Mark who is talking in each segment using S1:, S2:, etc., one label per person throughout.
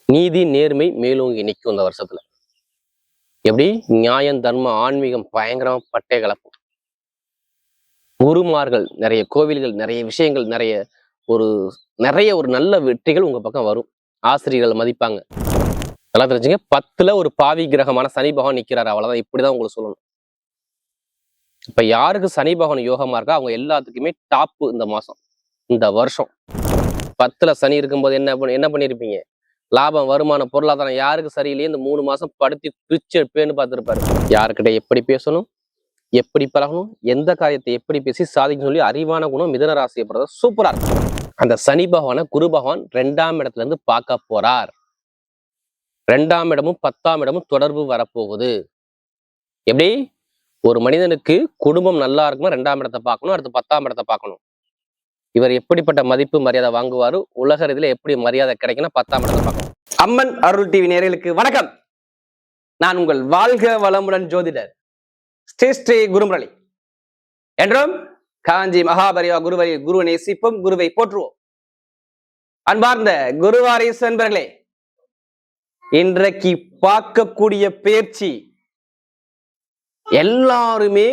S1: நீதி நேர்மை மேலோங்கி நிற்கும் இந்த வருஷத்துல. எப்படி நியாயம் தர்மம் ஆன்மீகம் பயங்கரமா பட்டை கலப்பும். குருமார்கள் நிறைய கோவில்கள் நிறைய விஷயங்கள் நிறைய ஒரு நல்ல வெற்றிகள் உங்க பக்கம் வரும். ஆசிரியர்கள் மதிப்பாங்க. நல்லா தெரிஞ்சுங்க. 10ல் ஒரு பாவி கிரகமான சனி பகவான் நிக்கிறாரு. அவ்வளவுதான். இப்படிதான் உங்களுக்கு சொல்லணும். இப்ப யாருக்கு சனி பகவான் யோகமா இருக்கா அவங்க எல்லாத்துக்குமே டாப்பு இந்த மாசம், இந்த வருஷம். 10ல் சனி இருக்கும்போது என்ன பண்ணிருப்பீங்க? லாபம் வருமானம் பொருளாதாரம். யாருக்கு சரியில்லையே இந்த 3 மாசம் படுத்தி பிரிச்சு எடுப்பேன்னு பார்த்துருப்பாரு. யாருக்கிட்ட எப்படி பேசணும், எப்படி பழகணும், எந்த காரியத்தை எப்படி பேசி சாதிக்கணும் சொல்லி அறிவான குணம் மிதுன ராசியை பொறுத்த சூப்பரா இருக்கும். அந்த சனி பகவான குரு பகவான் 2ஆம் இடத்துல இருந்து பார்க்க போறார். 2ஆம் இடமும் 10ஆம் இடமும் தொடர்பு வரப்போகுது. எப்படி ஒரு மனிதனுக்கு குடும்பம் நல்லா இருக்குமா 2ஆம் இடத்தை பார்க்கணும், அடுத்து 10ஆம் இடத்தை பார்க்கணும். இவர் எப்படிப்பட்ட மதிப்பு மரியாதை வாங்குவாரு, உலக ரீதியில எப்படி மரியாதை கிடைக்குன்னா 10ஆம் இடத்தை பார்க்கணும். அம்மன் அருள் டிவி நேயர்களுக்கு வணக்கம். நான் உங்கள் வாழ்க வளமுடன் ஜோதிடர் ஸ்ரீ குருமுரளி. என்றும் காஞ்சி மகாபரிவா குருவை குருவை நேசிப்போம், குருவை போற்றுவோம். அன்பார்ந்த குருவாரிசு அன்பர்களே, இன்றைக்கு பார்க்கக்கூடிய பயிற்சி எல்லாருமே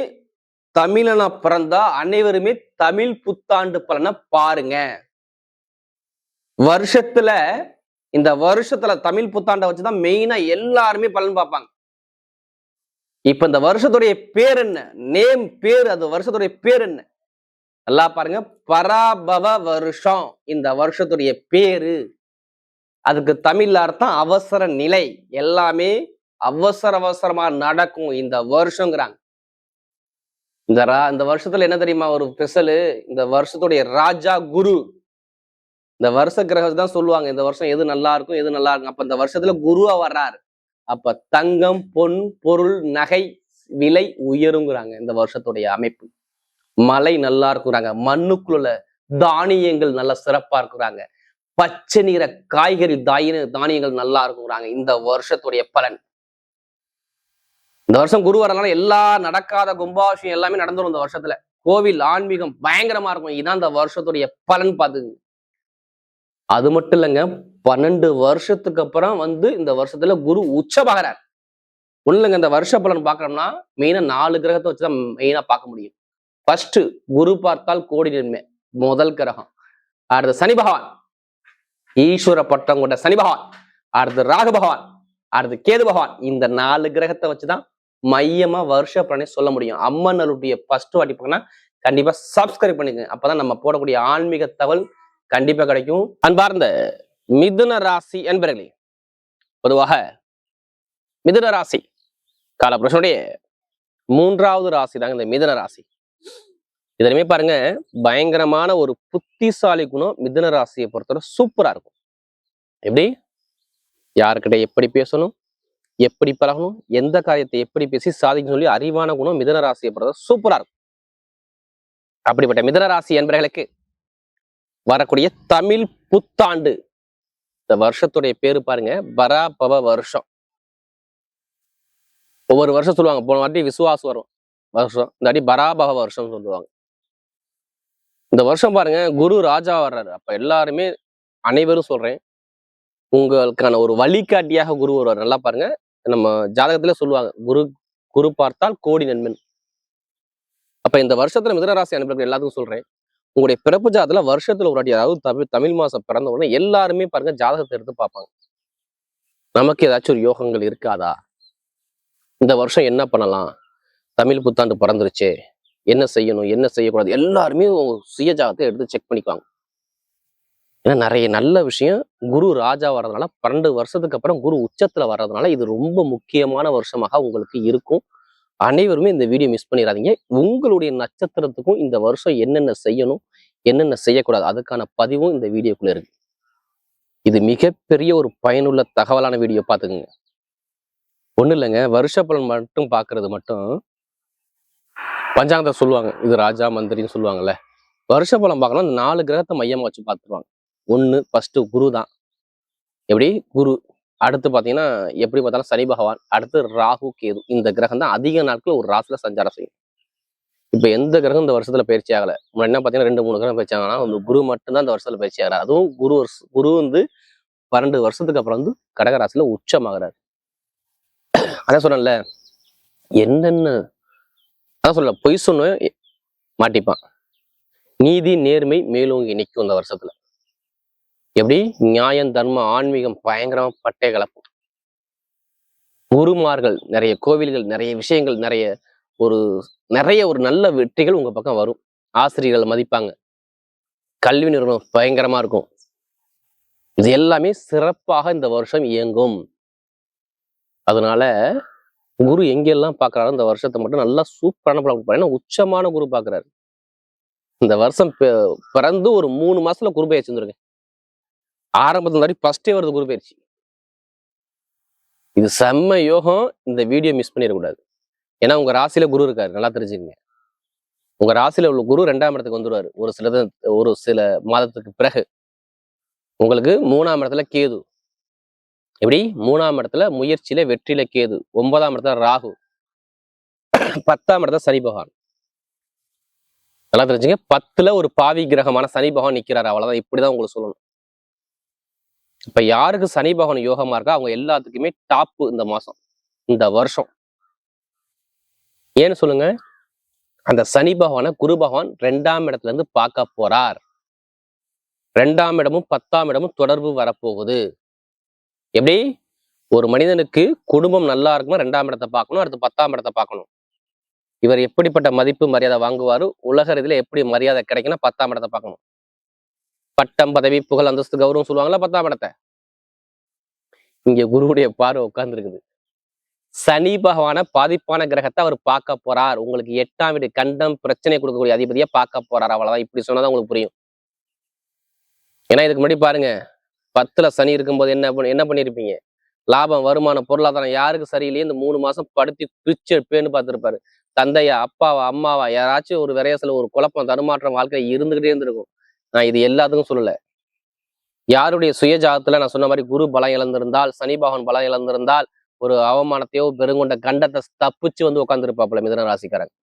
S1: தமிழனா பிறந்தா அனைவருமே தமிழ் புத்தாண்டு பலனை பாருங்க. இந்த வருஷத்துல தமிழ் புத்தாண்டை வச்சுதான் மெயினா எல்லாருமே பலன் பார்ப்பாங்க. இப்ப இந்த வருஷத்துடைய பேர் என்ன? நேம் பேர், அது வருஷத்துடைய பேர் என்ன? நல்லா பாருங்க. பராபவ வருஷம் இந்த வருஷத்துடைய பேரு. அதுக்கு தமிழ்ல அர்த்தம் அவசர நிலை. எல்லாமே அவசரமா நடக்கும் இந்த வருஷங்கிறாங்க. இந்த வருஷத்துல என்ன தெரியுமா ஒரு ஸ்பெஷலு? இந்த வருஷத்துடைய ராஜா குரு. இந்த வருஷ கிரகம் தான் சொல்லுவாங்க இந்த வருஷம் எது நல்லா இருக்கும் எது நல்லா இருக்கும். அப்ப இந்த வருஷத்துல குருவா வர்றாரு. அப்ப தங்கம் பொன் பொருள் நகை விலை உயருங்கிறாங்க. இந்த வருஷத்துடைய அமைப்பு மழை நல்லா இருக்குறாங்க. மண்ணுக்குள்ள தானியங்கள் நல்லா சிறப்பா இருக்குறாங்க. பச்சை நிற காய்கறி தானியங்கள் நல்லா இருக்குறாங்க. இந்த வருஷத்துடைய பலன். இந்த வருஷம் குரு வரனால எல்லா நடக்காத கும்பாபிஷேகம் எல்லாமே நடந்துடும் இந்த வருஷத்துல. கோவில் ஆன்மீகம் பயங்கரமா இருக்கும். இதுதான் இந்த வருஷத்துடைய பலன் பார்த்துங்க. அது மட்டும் இல்லைங்க, 12 வருஷத்துக்கு அப்புறம் இந்த வருஷத்துல குரு உச்சமாகிறார். ஒண்ணு இல்லைங்க, இந்த வருஷ பலன் பார்க்கறோம்னா மெயினா 4 கிரகத்தை வச்சுதான் மெயினா பார்க்க முடியும். ஃபர்ஸ்ட் குரு பார்த்தால் கோடி நன்மை, முதல் கிரகம். அடுத்து சனி பகவான், ஈஸ்வர பட்டம் கொண்ட சனி பகவான். அடுத்து ராகு பகவான், அடுத்து கேது பகவான். இந்த 4 கிரகத்தை வச்சுதான் மையமா வருஷ பலனை சொல்ல முடியும். அம்மனுடைய ஃபர்ஸ்ட் வாட்டி பார்க்கணும்னா கண்டிப்பா சப்ஸ்கிரைப் பண்ணிக்கங்க. அப்பதான் நம்ம போடக்கூடிய ஆன்மீக தகவல் கண்டிப்பா கிடைக்கும். அன்பார்ந்த மிதுன ராசி என்பர்களே, பொதுவாக மிதுன ராசி காலபுருஷனுடைய 3வது ராசி தாங்க இந்த மிதுன ராசி. இதனையுமே பாருங்க, பயங்கரமான ஒரு புத்திசாலி குணம் மிதுன ராசியை பொறுத்தவரை சூப்பரா இருக்கும். எப்படி யாருக்கிட்ட எப்படி பேசணும், எப்படி பழகணும், எந்த காரியத்தை எப்படி பேசி சாதிக்கணும் சொல்லி அறிவான குணம் மிதுன ராசியை பொறுத்தவரை சூப்பரா இருக்கும். அப்படிப்பட்ட மிதுன ராசி என்பர்களுக்கு வரக்கூடிய தமிழ் புத்தாண்டு இந்த வருஷத்துடைய பேரு பாருங்க, பராபவ வருஷம். ஒவ்வொரு வருஷம் சொல்லுவாங்க. போன வாட்டி விசுவாசம் வரும் வருஷம், இந்த வாட்டி பராபவ வருஷம் சொல்லுவாங்க. இந்த வருஷம் பாருங்க குரு ராஜா வர்றாரு. அப்ப எல்லாருமே அனைவரும் சொல்றேன், உங்களுக்கான ஒரு வழிகாட்டியாக குரு வருவார். நல்லா பாருங்க, நம்ம ஜாதகத்துல சொல்லுவாங்க குரு பார்த்தால் கோடி நன்மன். அப்ப இந்த வருஷத்துல மிதுனராசி அனுப்பி எல்லாத்துக்கும் சொல்றேன், உங்களுடைய பிறப்பு ஜாதகத்துல வருஷத்துல ஒரு வாட்டி, அதாவது தமிழ் மாசம் பிறந்த உடனே எல்லாருமே பாருங்க ஜாதகத்தை எடுத்து பார்ப்பாங்க. நமக்கு ஏதாச்சும் ஒரு யோகங்கள் இருக்காதா, இந்த வருஷம் என்ன பண்ணலாம், தமிழ் புத்தாண்டு பிறந்துருச்சு, என்ன செய்யணும் என்ன செய்யக்கூடாது, எல்லாருமே சுய ஜாதகத்தை எடுத்து செக் பண்ணிக்குவாங்க. ஏன்னா நிறைய நல்ல விஷயம் குரு ராஜா வர்றதுனால, 12 வருஷத்துக்கு அப்புறம் குரு உச்சத்துல வர்றதுனால இது ரொம்ப முக்கியமான வருஷமாக உங்களுக்கு இருக்கும். அனைவருமே இந்த வீடியோ மிஸ் பண்ணிடாதீங்க. உங்களுடைய நட்சத்திரத்துக்கும் இந்த வருஷம் என்னென்ன செய்யணும் என்னென்ன செய்யக்கூடாது அதுக்கான பதிவும் இந்த வீடியோக்குள்ள இருக்கு. இது மிகப்பெரிய ஒரு பயனுள்ள தகவலான வீடியோ. பார்த்துக்குங்க. ஒண்ணும் இல்லைங்க, வருஷ பலன் மட்டும் பார்க்கறது மட்டும் பஞ்சாங்கத்தை சொல்லுவாங்க, இது ராஜா மந்திரின்னு சொல்லுவாங்கல்ல. வருஷ பலம் பார்க்கலாம், இந்த 4 கிரகத்தை மையமா வச்சு பார்த்துருவாங்க. ஒண்ணு ஃபர்ஸ்ட் குரு தான். எப்படி குரு, அடுத்து பாத்தீங்கன்னா எப்படி பார்த்தாலும் சனி பகவான், அடுத்து ராகு கேது. இந்த கிரகம் தான் அதிக நாட்கள் ஒரு ராசியில சஞ்சாரம் செய்யும். இப்ப எந்த கிரகம் இந்த வருஷத்துல பயிற்சி ஆகல. என்ன பாத்தீங்கன்னா 2-3 கிரகம் பயிற்சி ஆகலாம், குரு மட்டும்தான் இந்த வருஷத்துல பயிற்சி ஆகல. அதுவும் குரு 12 வருஷத்துக்கு அப்புறம் வந்து கடகராசியில உச்சமாகிறாரு. அதான் சொன்னேன்ல, என்னென்ன அதான் சொல்ல பொய் சொன்ன மாட்டிப்பான். நீதி நேர்மை மேலோங்கி நிற்கும் இந்த வருஷத்துல. எப்படி நியாயம் தர்மம் ஆன்மீகம் பயங்கரமா பட்டை கலப்பும். குருமார்கள் நிறைய கோவில்கள் நிறைய விஷயங்கள் நிறைய ஒரு நல்ல வெற்றிகள் உங்க பக்கம் வரும். ஆசிரியர்கள் மதிப்பாங்க. கல்வி நிறுவனம் பயங்கரமா இருக்கும். இது எல்லாமே சிறப்பாக இந்த வருஷம் இயங்கும். அதனால குரு எங்கெல்லாம் பாக்குறாரு இந்த வருஷத்தை மட்டும் நல்லா சூப்பரான பலம். ஏன்னா உச்சமான குரு பாக்குறாரு. இந்த வருஷம் பிறந்து ஒரு 3 மாசத்துல குரு பயிற்சி வந்துருங்க. ஆரம்பத்துல ஃபர்ஸ்டே வருது குரு பயிற்சி. இது செம்ம யோகம். இந்த வீடியோ மிஸ் பண்ணிடக்கூடாது. ஏன்னா உங்க ராசியில குரு இருக்காரு, நல்லா தெரிஞ்சுக்கங்க. உங்க ராசியில உள்ள குரு 2ஆம் இடத்துக்கு வந்துருவாரு ஒரு சில மாதத்துக்கு பிறகு. உங்களுக்கு 3ஆம் இடத்துல கேது. எப்படி 3ஆம் இடத்துல முயற்சியில வெற்றியில கேது, 9ஆம் இடத்துல ராகு, 10ஆம் இடத்துல சனி பகவான். நல்லா தெரிஞ்சுங்க. 10ல ஒரு பாவி கிரகமான சனி பகவான் நிக்கிறாரு. அவ்வளவுதான். இப்படிதான் உங்களுக்கு சொல்லணும். இப்ப யாருக்கு சனி பகவான் யோகமா இருக்கா அவங்க எல்லாத்துக்குமே டாப்பு இந்த மாசம், இந்த வருஷம். ஏன்னு சொல்லுங்க. அந்த சனி பகவான குரு பகவான் 2ஆம் இடத்துல இருந்து பார்க்க போறார். 2ஆம் இடமும் 10ஆம் இடமும் தொடர்பு வரப்போகுது. எப்படி ஒரு மனிதனுக்கு குடும்பம் நல்லா இருக்குமா 2ஆம் இடத்தை பார்க்கணும், அடுத்து 10ஆம் இடத்தை பார்க்கணும். இவர் எப்படிப்பட்ட மதிப்பு மரியாதை வாங்குவாரு, உலக ரீதியில எப்படி மரியாதை கிடைக்குன்னா 10ஆம் இடத்தை பார்க்கணும். பட்டம் பதவி புகழ் அந்தஸ்து கௌரவம் சொல்லுவாங்களா 10ஆம் இடத்தை. இங்க குருவுடைய பார்வை உட்கார்ந்து இருக்குது. சனி பகவான பாதிப்பான கிரகத்தை அவர் பார்க்க போறார். உங்களுக்கு 8ஆம் வீடு கண்டம் பிரச்சனை கொடுக்கக்கூடிய அதிபதியா பார்க்க போறார். அவ்வளவுதான். இப்படி சொன்னாதான் உங்களுக்கு புரியும். ஏன்னா இதுக்கு முன்னாடி பாருங்க, 10ல சனி இருக்கும்போது என்ன பண்ணிருப்பீங்க? லாபம் வருமானம் பொருளாதாரம் யாருக்கு சரியில்லையே இந்த 3 மாசம் படுத்தி பிரிச்சு எடுப்பேன்னு பார்த்துருப்பாரு. தந்தையா அப்பாவா அம்மாவா யாராச்சும் ஒரு விரையசில ஒரு குழப்பம் தடுமாற்றம் வாழ்க்கையில இருந்துகிட்டே இருந்திருக்கும். நான் இது எல்லாத்துக்கும் சொல்லல. யாருடைய சுய ஜாதத்துல நான் சொன்ன மாதிரி குரு பலம் இழந்திருந்தால், சனி பகவான் பலம் இழந்திருந்தால், ஒரு அவமானத்தையோ பெருங்கொண்ட கண்டத்தை தப்பிச்சு வந்து உட்காந்துருப்பாப்புல மிதுன ராசிக்காரங்க.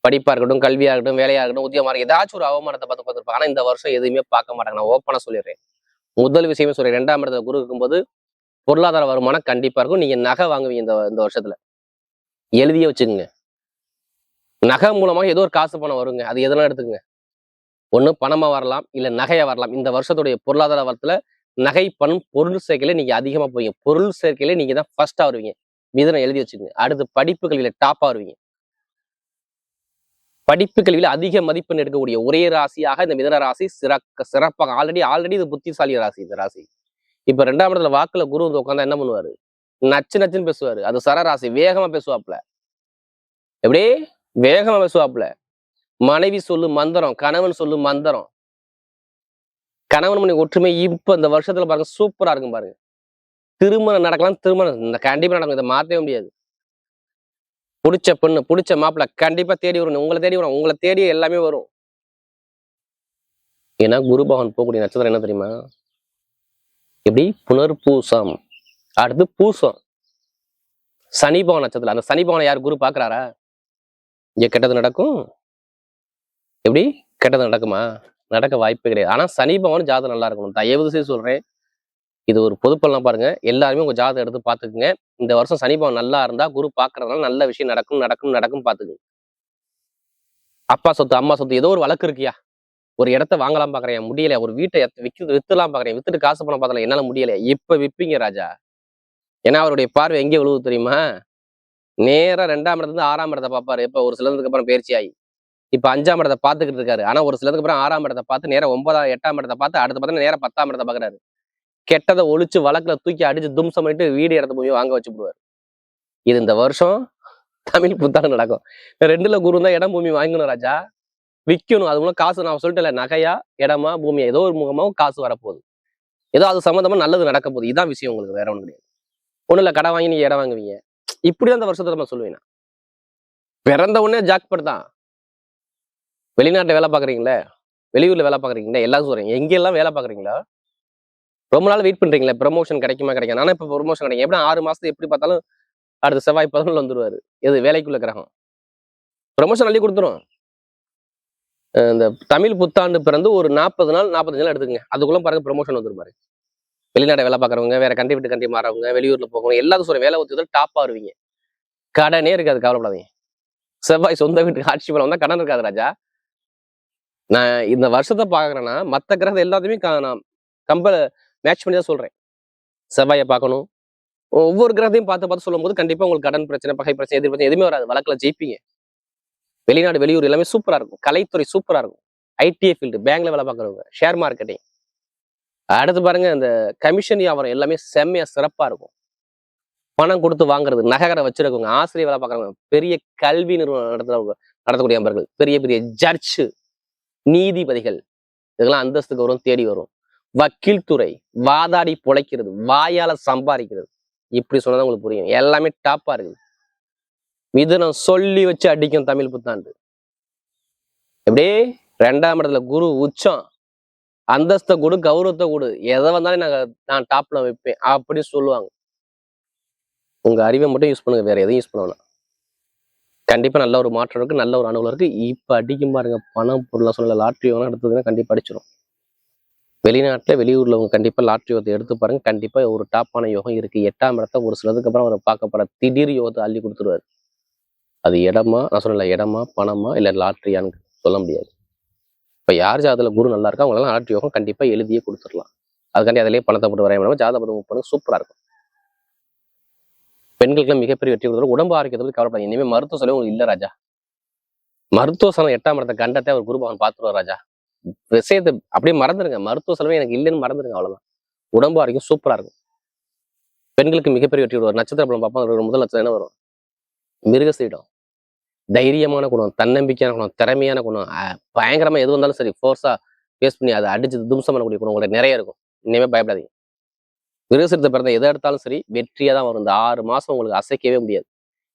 S1: படிப்பா இருக்கட்டும், கல்வியா இருக்கட்டும், வேலையா இருக்கட்டும், உத்தியமா இருக்கட்டும், ஏதாச்சும் ஒரு அவமானத்தை பார்த்து பார்த்துருப்பாங்க. ஆனா இந்த வருஷம் எதுவுமே பார்க்க மாட்டாங்க. நான் ஓப்பனா சொல்லிடுறேன். முதல் விஷயமே சொல்றேன். 2ஆம் இடத்துல குரு இருக்கும்போது பொருளாதார வருமானம் கண்டிப்பா இருக்கும். நீங்க நகை வாங்குவீங்க இந்த வருஷத்துல. எழுதியே வச்சுக்கோங்க. நகை மூலமாக ஏதோ ஒரு காசு பணம் வருங்க. அது எதனா எடுத்துக்கங்க. ஒண்ணு பணமா வரலாம், இல்ல நகையா வரலாம். இந்த வருஷத்துடைய பொருளாதார வரத்துல நகை பணம் பொருள் சேர்க்கையில நீங்க அதிகமா போவீங்க. பொருள் சேர்க்கையில நீங்க தான் ஃபர்ஸ்டா வருவீங்க. மிதுனம் எழுதி வச்சுக்கோங்க. அடுத்து படிப்பு கல்வியில டாப்பா வருவீங்க. படிப்பு கல்வியில அதிக மதிப்பெண் எடுக்கக்கூடிய ஒரே ராசியாக இந்த மிதுன ராசி சிறப்பாக ஆல்ரெடி இது புத்திசாலி ராசி. இந்த ராசி இப்ப 2ஆம் இடத்துல வாக்குல குரு வந்து உட்காந்தா என்ன பண்ணுவாரு? நச்சுன்னு பேசுவாரு. அது சரராசி. வேகமா பேசுவாப்புல. எப்படி வேகமா பேசுவாப்புல. மனைவி சொல்லு மந்திரம், கணவன் சொல்லு மந்திரம். கணவன் மனைவி ஒற்றுமை இப்ப இந்த வருஷத்துல பாருங்க சூப்பரா இருக்கும் பாருங்க. திருமணம் நடக்கலாம். திருமணம் இந்த கண்டிப்பா நடக்கும். இதை மாத்தவே முடியாது. பிடிச்ச பெண்ணு பிடிச்ச மாப்பிள்ள கண்டிப்பா தேடி வரும். உங்களை தேடி வரும். உங்களை தேடி எல்லாமே வரும். ஏன்னா குரு பகவான் போகக்கூடிய நட்சத்திரம் என்ன தெரியுமா? எப்படி புனர்பூசம், அடுத்து பூசம். சனி பகவான் நட்சத்திரம். அந்த சனி பகவானை யார் குரு பாக்குறாரா? இங்க கெட்டது நடக்கும். எப்படி கெட்டது நடக்குமா? நடக்க வாய்ப்பே கிடையாது. ஆனா சனி பகவான் ஜாதகம் நல்லா இருக்கணும். தயவு செய்து சொல்றேன். இது ஒரு பொதுப்பெல்லாம் பாருங்க. எல்லாருமே உங்க ஜாதகம் எடுத்து பாத்துக்குங்க. இந்த வருஷம் சனி பகவான் நல்லா இருந்தா குரு பாக்குறதுனால நல்ல விஷயம் நடக்கும் பாத்துக்குங்க. அப்பா சொத்து அம்மா சொத்து ஏதோ ஒரு வழக்கு இருக்கியா? ஒரு இடத்த வாங்கலாம் பாக்குறேன், முடியலையா? ஒரு வீட்டை வித்துலாம் பாக்குறேன், வித்துட்டு காசு பணம் பார்த்தல, என்னால முடியலையா? இப்ப விப்பீங்க ராஜா. ஏன்னா அவருடைய பார்வை எங்கே விழுவுது தெரியுமா? நேரா 2ஆம் இடத்துல இருந்து 6ஆம் இடத்தை பார்ப்பாரு. இப்ப ஒரு சிலதுக்கு அப்புறம் பயிற்சி ஆகி இப்ப 5ஆம் இடத்தை பார்த்துக்கிட்டு இருக்காரு. ஆனா ஒரு சிலதுக்கு அப்புறம் 6ஆம் இடத்தை பார்த்து நேரம் 8ஆம் இடத்தை பார்த்து அடுத்து பார்த்தா நேரம் 10ஆம் இடத்தை பாக்குறாரு. கெட்டதை ஒழிச்சு வழக்குல தூக்கி அடிச்சு தும்சம் பண்ணிட்டு வீடு இடத்த போய் வாங்க வச்சு விடுவாரு. இது இந்த வருஷம் தமிழ் புத்தாண்டு நடக்கும். 2ல குரு தான் இடம் பூமி வாங்கணும் ராஜா, விற்கணும். அது மூலம் காசு நான் சொல்லிட்டேன், நகையா இடமா பூமியா ஏதோ ஒரு முகமாவும் காசு வரப்போகுது. ஏதோ அது சம்மந்தமா நல்லது நடக்க போகுது. இதான் விஷயம். உங்களுக்கு வேற ஒண்ணு கிடையாது. ஒண்ணு இல்ல, கடை வாங்கி நீங்க இடம் வாங்குவீங்க. இப்படிதான் இந்த வருஷத்தை நம்ம சொல்லுவேன். பிறந்த உடனே ஜாக்பட் தான். வெளிநாட்டுல வேலை பாக்குறீங்களே, வெளியூர்ல வேலை பாக்குறீங்களா, எல்லாரும் சொல்றீங்க. எங்கெல்லாம் வேலை பாக்குறீங்களா? ரொம்ப நாள் வெயிட் பண்றீங்களா ப்ரமோஷன் கிடைக்குமா கிடைக்கும்? ஆனா இப்ப ப்ரமோஷன் கிடைக்கும். எப்படி 6 மாசத்துக்கு எப்படி பார்த்தாலும் அடுத்த செவ்வாய் 11 வந்துருவாரு. எது வேலைக்குள்ள கிரகம் ப்ரமோஷன் அள்ளி கொடுத்துரும். இந்த தமிழ் புத்தாண்டு பிறந்து ஒரு 40 நாள் 45 நாள் எடுத்துக்கங்க. அதுக்குள்ள பாருங்க ப்ரமோஷன் வந்துருப்பாரு. வெளிநாடு வேலை பார்க்குறவங்க, வேற கண்ட்ரி விட்டு கண்ட்ரி மாறவங்க, வெளியூர்ல போகணும், எல்லாத்துக்கும் சொல்றேன். வேலை ஒத்துக்கிட்டு டாப்பா வருவீங்க. கடனே இருக்காது, கவலைப்படாதீங்க. செவ்வாய் சொந்த வீட்டுக்கு ஆட்சி பலம் வந்தா கடன் இருக்காது ராஜா. நான் இந்த வருஷத்தை பார்க்குறேன்னா மற்ற கிரகம் எல்லாத்தையுமே நான் மேட்ச் பண்ணி தான் சொல்றேன். செவ்வாயை பார்க்கணும். ஒவ்வொரு கிரகத்தையும் பார்த்து பார்த்து சொல்லும் போது கண்டிப்பா உங்களுக்கு கடன் பிரச்சனை, பகை பிரச்சனை, எதிர் பிரச்சனை எதுவுமே வராது. வழக்குல ஜெயிப்பீங்க. வெளிநாடு வெளியூர் எல்லாமே சூப்பரா இருக்கும். கலைத்துறை சூப்பரா இருக்கும். ஐடிஐ ஃபீல்டு, பேங்க்ல வேலை பார்க்குறவங்க, ஷேர் மார்க்கெட்டிங், அடுத்து பாருங்க இந்த கமிஷன் வியாபாரம் எல்லாமே செம்மையா சிறப்பா இருக்கும். பணம் கொடுத்து வாங்குறது, நகைக்கடை வச்சிருக்கவங்க, ஆசிரியர் வேலை பார்க்குறவங்க, பெரிய கல்வி நிறுவனம் நடத்தக்கூடிய நபர்கள், பெரிய பெரிய ஜட்ஜு, நீதிபதிகள், இதெல்லாம் அந்தஸ்துக்கு வரும், தேடி வரும். வக்கீல் துறை, வாதாடி பொழைக்கிறது, வாயால சம்பாதிக்கிறது, இப்படி சொன்னதான் உங்களுக்கு புரியும். எல்லாமே டாப்பா இருக்குது. மிதுனம் சொல்லி வச்சு அடிக்கும் தமிழ் புத்தாண்டு. எப்படியே 2ஆம் இடத்துல குரு உச்சம், அந்தஸ்தை கொடு, கௌரவத்தை கொடு, எதை வந்தாலும் நான் டாப்ல வைப்பேன் அப்படின்னு சொல்லுவாங்க. உங்க அறிவை மட்டும் யூஸ் பண்ணுங்க, வேற எதையும் யூஸ் பண்ணணும். கண்டிப்பா நல்ல ஒரு மாற்றம் இருக்கு, நல்ல ஒரு அனுகூலம் இருக்கு. இப்ப அடிக்கும் பாருங்க, பணம் பொருளை சொல்லல, லாட்ரி வேணா எடுத்ததுன்னா கண்டிப்பா அடிச்சிடும். வெளிநாட்டுல வெளியூர்ல உங்க கண்டிப்பா லாட்ரி யோகத்தை எடுத்து பாருங்க, கண்டிப்பா ஒரு டாப்பான யோகம் இருக்கு. 8ஆம் இடத்த ஒரு சிலதுக்கு அப்புறம் அவர் பார்க்க போற திடீர் யோகத்தை அள்ளி கொடுத்துருவாரு. அது இடமா, நான் சொல்லல, இடமா பணமா இல்ல லாட்ரியான்னு சொல்ல முடியாது. இப்ப யார் ஜாதத்துல குரு நல்லா இருக்கா அவங்களெல்லாம் லாட்ரி யோகம் கண்டிப்பா எழுதியே கொடுத்துடலாம். அதுக்காண்டி அதிலேயே பணத்தை போட்டு வரைய ஜாதகத்தை மூவ் பண்ணுங்க, சூப்பரா இருக்கும். பெண்களுக்கு மிகப்பெரிய வெற்றி கொடுத்தாலும் உடம்பு ஆரோக்கியத்தை கவலைப்படாது. இனிமே மருத்துவ செலவு உங்களுக்கு இல்ல ராஜா. மருத்துவ செலவு 8ஆம் இடத்தை கண்டத்தை அவர் குரு பகவான் பார்த்துருவார் ராஜா. விஷயத்தை அப்படியே மறந்துருங்க, மருத்துவ செலவு எனக்கு இல்லைன்னு மறந்துருங்க, அவ்வளவுதான். உடம்பு ஆரோக்கியம் சூப்பரா இருக்கும். பெண்களுக்கு மிகப்பெரிய வெற்றி கொடுவார். நட்சத்திர பலம் பார்ப்போம். முதல் நட்சத்திரம் என்ன வரும்? மிருகசீடம். தைரியமான குணம், தன்னம்பிக்கையான குணம், திறமையான குணம், பயங்கரமா எது வந்தாலும் சரி ஃபோர்ஸா பேஸ் பண்ணி அதை அடிச்சு தும்சம் பண்ணக்கூடிய குணம் உங்களுக்கு நிறைய இருக்கும். இனிமே பயப்படாதீங்க. மிருகசீரத்தை பிறந்த எதை எடுத்தாலும் சரி வெற்றியா தான் வரும். இந்த 6 மாசம் உங்களுக்கு அசைக்கவே முடியாது.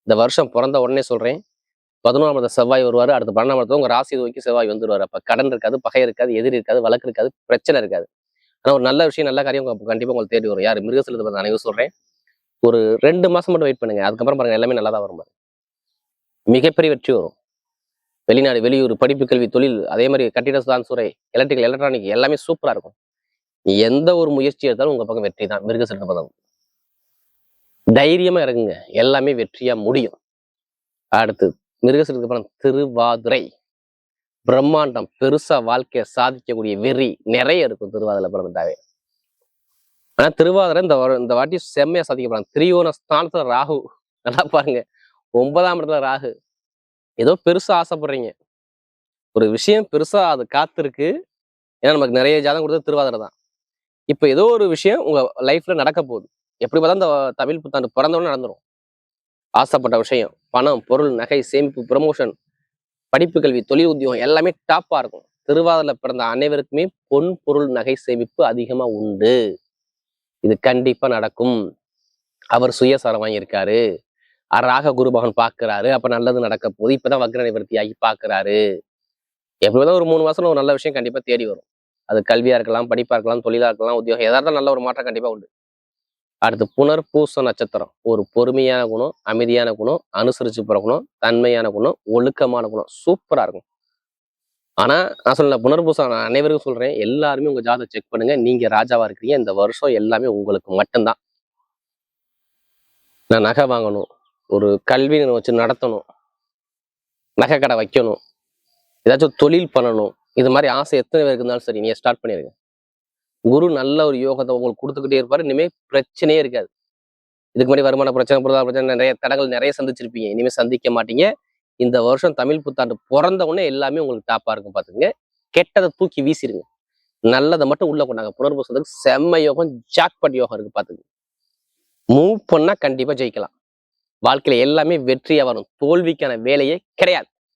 S1: இந்த வருஷம் பிறந்த உடனே சொல்றேன், 11ஆம் இடத்துல செவ்வாய் வருவாரு, அடுத்து 12ஆம் இடத்துல உங்க ராசி நோக்கி செவ்வாய் வந்துருவாரு. அப்ப கடன் இருக்காது, பகை இருக்காது, எதிரி இருக்காது, வழக்கு இருக்காது, பிரச்சனை இருக்காது. ஆனா ஒரு நல்ல விஷயம், நல்ல காரியம் கண்டிப்பா உங்களுக்கு தேடி வரும். யாரு மிருகசீரத்தை பிறந்த அனைவரும் சொல்றேன், ஒரு 2 மாசம் மட்டும் வெயிட் பண்ணுங்க. அதுக்கப்புறம் பாருங்க எல்லாமே நல்லா தான் வரும். மிகப்பெரிய வெற்றி வரும். வெளிநாடு வெளியூர், படிப்பு, கல்வி, தொழில், அதே மாதிரி கட்டிட சுதான் துறை, எலக்ட்ரிக்கல், எலக்ட்ரானிக் எல்லாமே சூப்பரா இருக்கும். எந்த ஒரு முயற்சி எடுத்தாலும் உங்க பக்கம் வெற்றி தான். மிருகசீரத்தை பதம் தைரியமா இறங்குங்க, எல்லாமே வெற்றியா முடியும். அடுத்து மிருகசீரத்துக்கு அப்புறம் திருவாதிரை, பிரம்மாண்டம், பெருசா வாழ்க்கையை சாதிக்கக்கூடிய வெறி நிறைய இருக்கும் திருவாதிரை பிறந்துட்டாவே. ஆனா திருவாதிரை இந்த வாட்டி செம்மையா சாதிக்கப்படலாம். திரியோண ஸ்தானத்துல ராகு, நல்லா பாருங்க, 9ஆம் இடத்துல ராகு. ஏதோ பெருசா ஆசைப்படுறீங்க, ஒரு விஷயம் பெருசா அது காத்திருக்கு. ஏன்னா நமக்கு நிறைய ஜாதகம் கொடுத்தது திருவாதிரை தான். இப்ப ஏதோ ஒரு விஷயம் உங்க லைஃப்ல நடக்க போகுது. எப்படி பார்த்தா இந்த தமிழ் புத்தாண்டு பிறந்தவொடனே நடந்துடும். ஆசைப்பட்ட விஷயம், பணம், பொருள், நகை, சேமிப்பு, ப்ரமோஷன், படிப்பு, கல்வி, தொழில், உத்தியோகம் எல்லாமே டாப்பா இருக்கும். திருவாதிரையில பிறந்த அனைவருக்குமே பொன், பொருள், நகை சேமிப்பு அதிகமா உண்டு. இது கண்டிப்பா நடக்கும். அவர் சுயசாரம் வாங்கியிருக்காரு, ராக குரு பகவான் பாக்குறாரு, அப்ப நல்லது நடக்க போகுது. இப்பதான் வக்ர நிவர்த்தி ஆகி பாக்குறாரு. எப்படிதான் ஒரு 3 மாசம் ஒரு நல்ல விஷயம் கண்டிப்பா தேடி வரும். அது கல்வியா இருக்கலாம், படிப்பா இருக்கலாம், தொழிலா இருக்கலாம், உத்தியோகம், எதாவது நல்ல ஒரு மாற்றம் கண்டிப்பா உண்டு. அடுத்து புனர்பூச நட்சத்திரம், ஒரு பொறுமையான குணம், அமைதியான குணம், அனுசரிச்சு போற குணம், தன்மையான குணம், ஒழுக்கமான குணம், சூப்பரா இருக்கும். ஆனா நான் சொல்ல புனர்பூசம் அனைவருக்கும் சொல்றேன், எல்லாருமே உங்க ஜாதகம் செக் பண்ணுங்க. நீங்க ராஜாவா இருக்கிறீங்க. இந்த வருஷம் எல்லாமே உங்களுக்கு மட்டும்தான். நான் நகை வாங்கணும், ஒரு கல்வி வச்சு நடத்தணும், நகை கடை வைக்கணும், ஏதாச்சும் தொழில் பண்ணணும், இது மாதிரி ஆசை எத்தனை பேருக்கு இருந்தாலும் சரி, நீங்க ஸ்டார்ட் பண்ணிருங்க. குரு நல்ல ஒரு யோகத்தை உங்களுக்கு கொடுத்துக்கிட்டே இருப்பாரு. இனிமே பிரச்சனையே இருக்காது. இதுக்கு முன்னாடி வருமான பிரச்சனை, பொருளாதார பிரச்சனை, நிறைய தடங்கள் நிறைய சந்திச்சிருப்பீங்க. இனிமே சந்திக்க மாட்டீங்க. இந்த வருஷம் தமிழ் புத்தாண்டு பிறந்த உடனே எல்லாமே உங்களுக்கு டாப்பா இருக்கும். பாத்துங்க, கெட்டதை தூக்கி வீசிருங்க, நல்லதை மட்டும் உள்ள கொண்டாங்க. புனர்பூசத்துக்கு செம்ம யோகம், ஜாக்பாட் யோகம் இருக்கு. பாத்துங்க, மூவ் பண்ணா கண்டிப்பா ஜெயிக்கலாம். வாழ்க்கையில எல்லாமே வெற்றியா வரும். தோல்விக்கான வேலையே கிடையாது.